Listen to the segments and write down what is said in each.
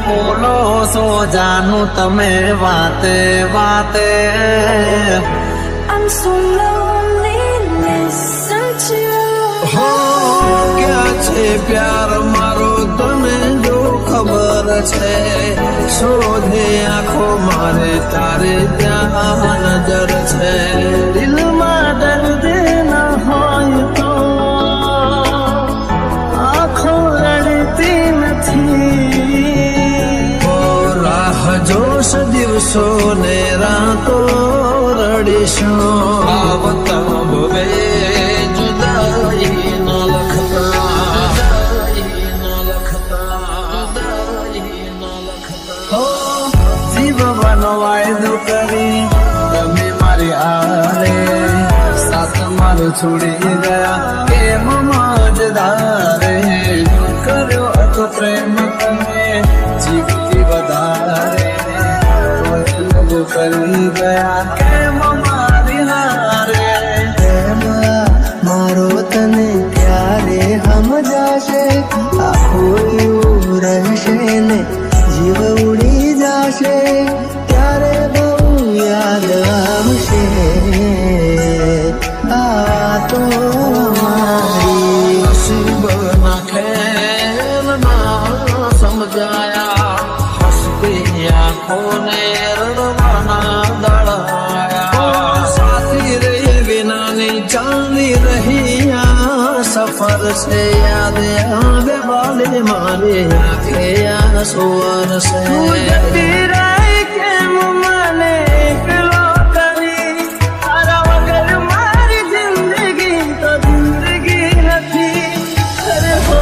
બોલો સો જાનું તમે વાતે વાતે I'm so lonely, listen to હો ક્યાં છે પ્યાર મારો તને જો ખબર છે શોધે આંખો મારે તારે ત્યાં નજર છે દિલમાં દર્દ ન હોય તો આંખો રડતી નથી રાહ જોશ દિવસો ને રાતો રડીશું આવતા ભવે જુદાઈ ન લખતા જીવવાનો વાયદો કરી તમે મારી આરે સાથ મારો છોડી ગયા કેમ મજદારે કર્યો હતો પ્રેમ તમે જીવતી વધારે કરી ગયા કેમ મારી હારે મારો તને ત્યારે સમજાશે આખો એવું રહેશે ને જીવ ઉડી જશે ત્યારે બહુ યાદ આવશે આ તો મારી નસીબ ના ખેલ ના સમજાયા હસતી આંખોને રડવાના દળાયા સાથી રે વિનાની ચાલી રહી આ સફર છે યાદ આવે વાલે મારે આંખે આ સુવર છે જતી રહી કેમ મને એકલો કરી તારા વગર મારી જિંદગી તો જિંદગી નથી અરે હો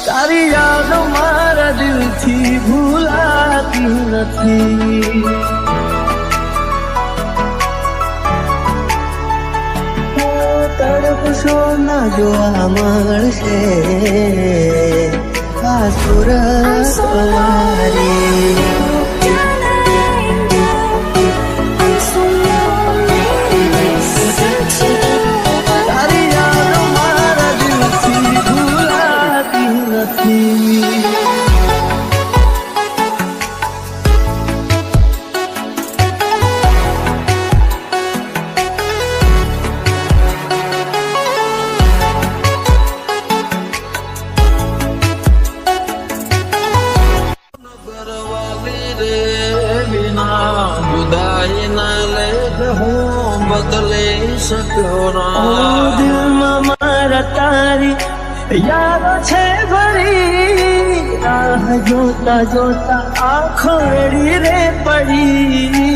તારી યાદો મારા દિલથી ભૂલાતી નથી તડપશો ના જોવા મળશે આ સુરત મારી I'm so lonely, listen to તારી યાદો મારા દિલથી ભૂલાતી નથી નગરવાલી રે વિના જુદાઈ ના લેખ હું બદલી શક્યો ના દિલમાં મારા તારી યાદો છે ભરી રાહ જોતા જોતા આંખો રેડી રે પડી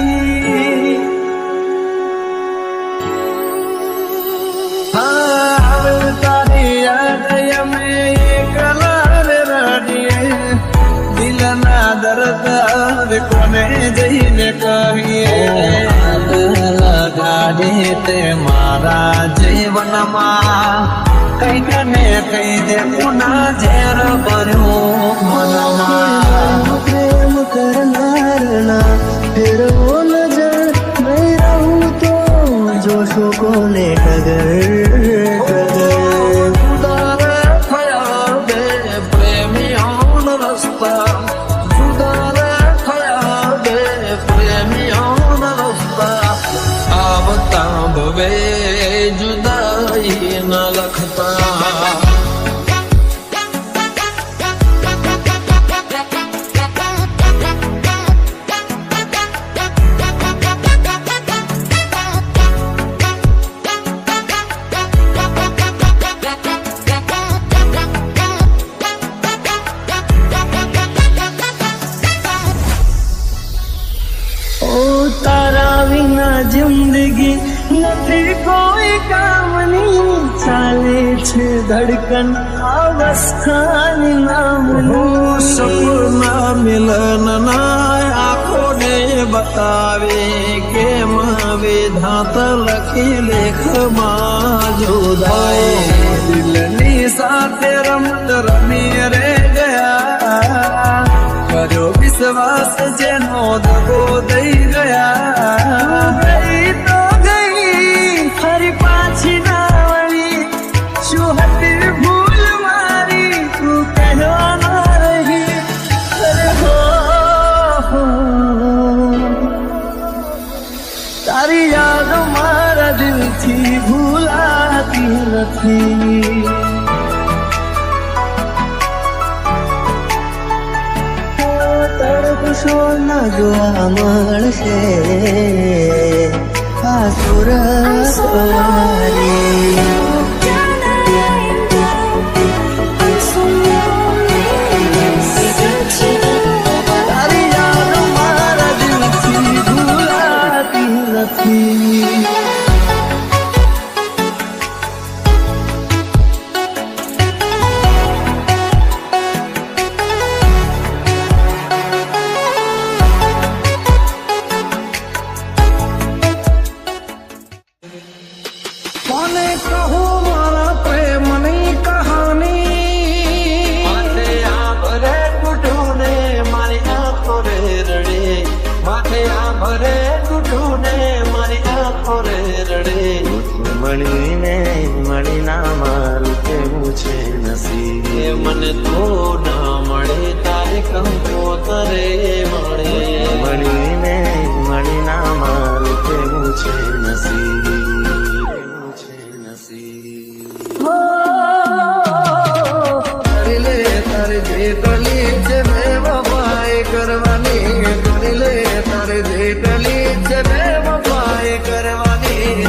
આવે તારી યાદ અમે એકલા રે રડીએ દિલના દર્દ હવે કોને જઈને કહીએ આગ લગાડી તે મારા જીવનમાં કઈક ને કઈ દે પુના ઝેર ભર્યું મનમાં પ્રેમ કરનારના ફેરવો નજર નહીં રહું તો જોશો કોને ડગર જુદારે થયા બે પ્રેમીઓનો રસ્તા જુદારે થયા બે પ્રેમીઓનો રસ્તા આવતા ભવે જુદાઈ ન લખતા તારા વિના જિંદગી નથી કોઈ કામની ચાલે છે ધડકન અવસ્થાની નામનું સપના મિલનના આંખોને બતાવે કેમ વિધાત લખી લેખમાં જુદાઈ દિલની સાથે રમત રમી રે ગયા કર્યો વિશ્વાસ જેનો દગો દઈ ગયા ગઈ તો ગઈ ફરી પાછી ના વળી શું હતી ભૂલ નથી. તડકશો ના જોવા મળશે આ સુરત વાળી. I'm so lonely, listen to તારી યાદ મારા દિલથી ભૂલાતી નથી. કોને કહું મારા પ્રેમની કહાની. માથે આ ભરે તૂટું ને મારી આંખો રે રડે. માથે આ ભરે તૂટું ને મારી આંખો રે રડે. મળીને મળી ના મારું કેવું છે નસીબ. એ મને તો ના મળે તારે કંકોતરે મળે. મળીને મળી ના મારું કેવું છે નસીબ. કેવું છે નસીબ. કરી લે તારે જે કલી છે બે વફાઈ કરવાની. કરી લે તારે જે કલી છે બે વફાઈ કરવાની.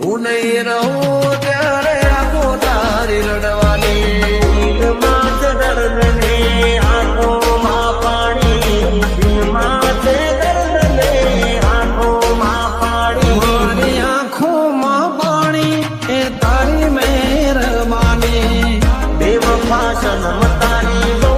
હું નહીં રહું ત્યારે આંખો તારી રડવાની. દિલમાં છે દર્દ ને આંખોમાં પાણી. દિલમાં છે દર્દ ને આંખોમાં પાણી. મારી આંખોમાં પાણી એ તારી મહેરબાની. બેવફા સનમ તારી બહુ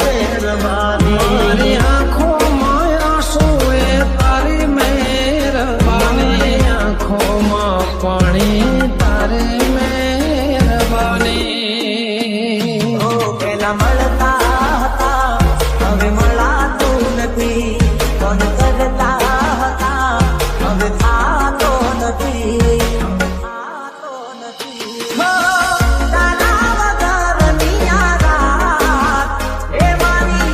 મહેરબાની. મારી આંખોમાં આંસુ એ તારી મહેરબાની. આંખોમાં પાણી તારી મહેરબાની. પેલા મળતા હતા હવે મળાતું નથી. કોણ કરતા હતા હવે થાતો નથી. થાતો નથી. તારા વગરની આ રાત એ મારી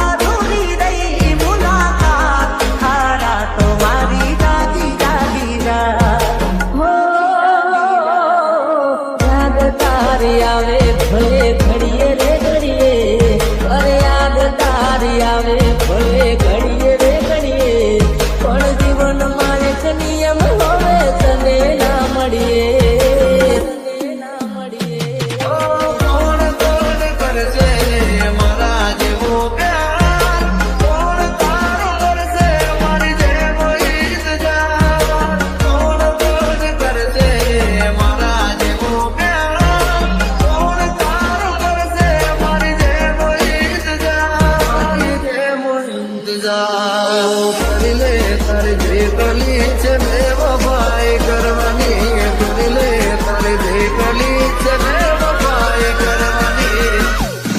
અધૂરી રહી મુલાકાત. ખાડા તો મારી જાગી જાગી રાત. યાદ તારી આવે ભલે ઘડીએ રે ઘડીએ. અરે યાદ તારી આવે ભલે ઘડીએ રે ઘડીએ. પણ જીવનમાં એક નિયમ હવે તને ના મળીએ. તને ના મળીએ. કોણ કોણ કરશે મારા જેવો પ્યાર. કોણ તારો કરશે મારી જેવો ઇંતજાર. કોણ કોણ કરશે મારા જેવો પ્યાર. કોણ તારો કરશે મારી જેવો ઇંતજાર. મારી જેવો ઇંતજાર. કરી લે તારી જે કલી છે બે વફાઈ કરવાની. કરી લે તારી જે કલી છે બે વફાઈ કરવાની.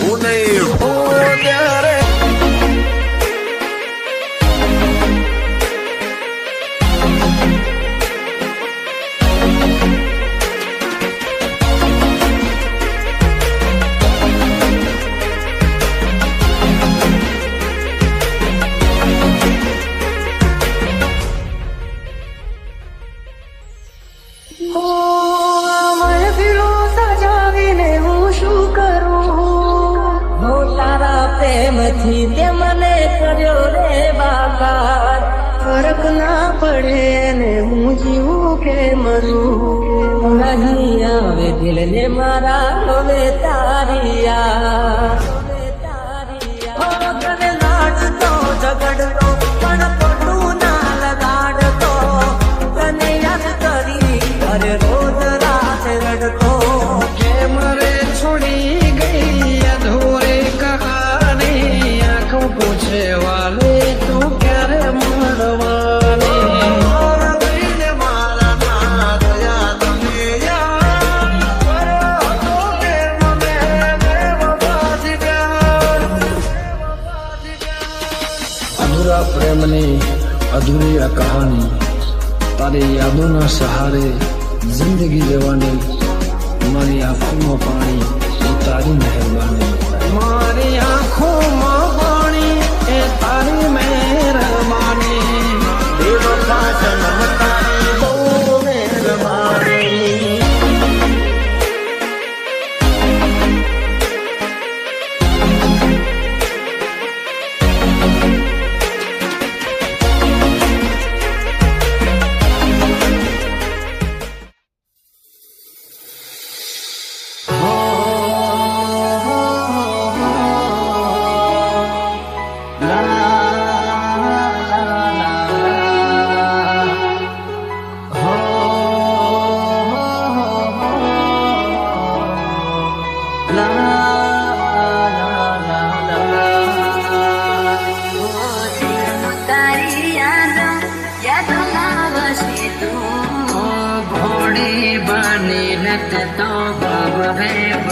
હું નહીં હોઉં ત્યારે મહેફિલો સજાવીને હું શું કરું. હું તારા પ્રેમથી તે મને કર્યો રે બાબા. ફરક ના પડે ને હું જીવું કે મરું. નહીં આવે દિલને મારા હવે તારી યાદ. તને લાડતો ઝઘડતો પણ ખોટું ના લગાડતો. તને યાદ કરી અરે રોજ રાત રડતો. કેમ રે છોડી ગઈ અધૂરે કહાની. આંખો પૂછે વાલે તું ક્યારે મળવાની. મારા દિલને મારા ના થયા તમે યાર. કર્યો હતો કે મને બેવફાથી પ્યાર. અધૂરા પ્રેમની અધૂરી આ કહાની. તારી યાદોના સહારે જિંદગી જવાની. મારી આંખોમાં પાણી એ તારી મહેરબાની. મારી આંખોમાં પાણી એ તારી મહેરબાની. બેવફા સનમ તારી બહુ મહેરબાની.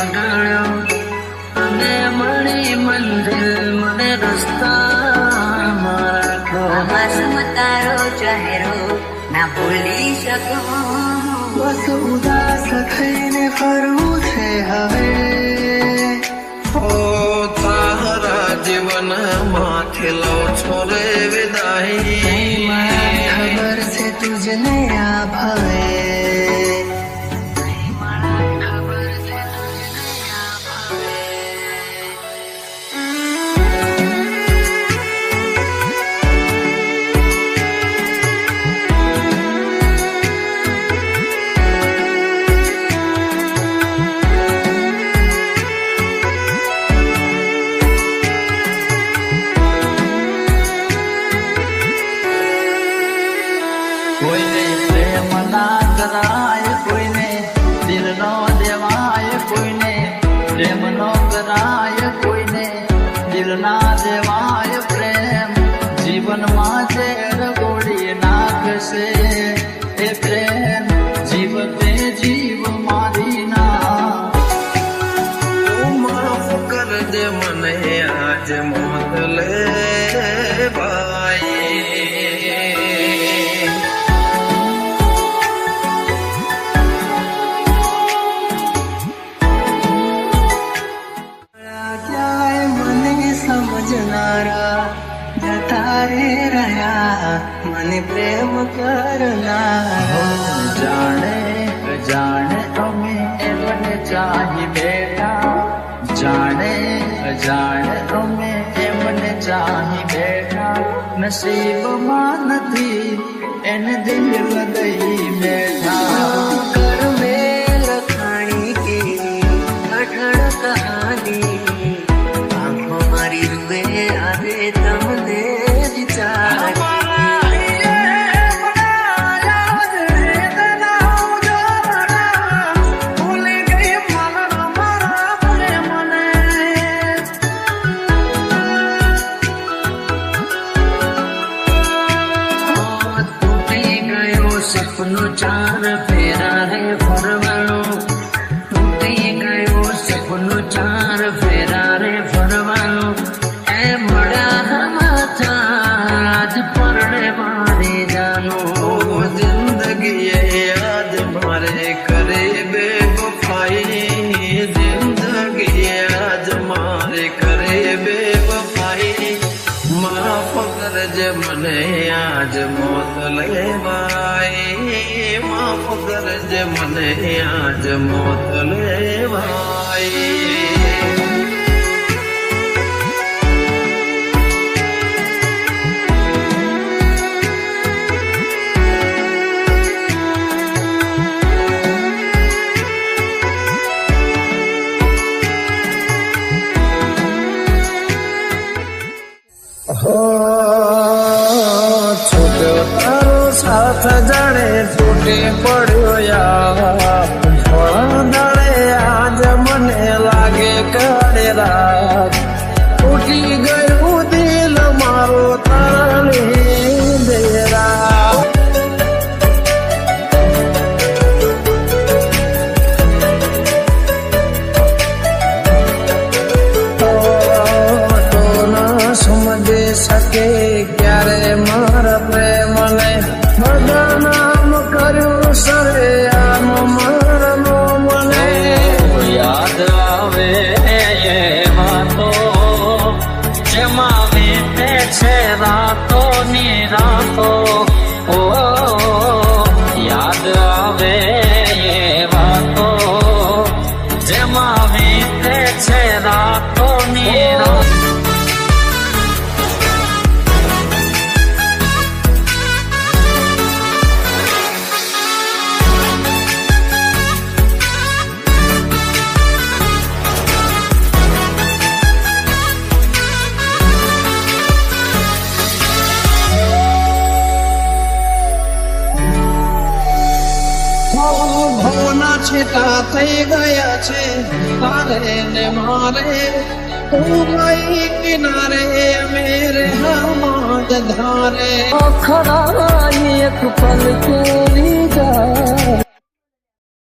વગાડ્યો અને મળી મંદિર મને રસ્તા મારા આકાશમાં તારો ચહેરો ના ભૂલી શકો બસ ઉદાસ થઈને ફરવું છે હવે ઓ તારા જીવન માંથી લો છો રે વિદાય ખબર છે તુજને આ ભાવે કોઈને પ્રેમ ના કરાય, કોઈને દિલ નો દેવાય, કોઈને પ્રેમ નો કરાય, કોઈને દિલ ના દેવાય. પ્રેમ જીવનમાં ઝેર ગોળી નાખશે, એ પ્રેમ જીવતે જીવ મારી ના. તું માફ કરજે મને આજ મોત લે ભાઈ સમજનારા જતા રે રહ્યા મને પ્રેમ કરનારા જાણે જાણે અમે એમને ચાહી બેઠા, જાણે જાણે અમે એમને ચાહી બેઠા. નસીબમાં નથી એને દિલ લગઈ બેઠા. કર મેં લખાણી કે અઢળ કહાની આંખો મારી રૂએ આવે તમને વિચાર સપનો ચાર ફેરા રે ફરવાનો તૂટી ગયો સપનો ચાર ફેરા રે ફરવાનો એ મળ્યા આજ પરણે મારે જાનો જિંદગી યાદ મારે કરે બેવફાઈ જિંદગી યાદ મારે કરે બેવફાઈ માફ કરજે મને આજ મોત લેવાય માફ કરજે મને આજ મોત લેવાય છૂટ્યો તારો સાથ જાણે તૂટી પડ્યો યાર થોડા દાડે આજ મને લાગે કાળે રાત તૂટી ગયું દિલ મારો તારી દેરા સમજી શકે ક્યારે મારા પ્રેમને બદનામ કર્યું સરે આમ મારનો મને યાદ આવે એ વાતો જેમાં વીતે છે રાતો ની રાતો. ઓ યાદ આવે એ વાતો જેમાં વીતે છે રાતો ની રાતો. ભવના છેટા થઈ ગયા છે તારે ને મારે તું ગઈ કિનારે મેરે હમાજ ધારે ખરા એક પલ કેરી જાય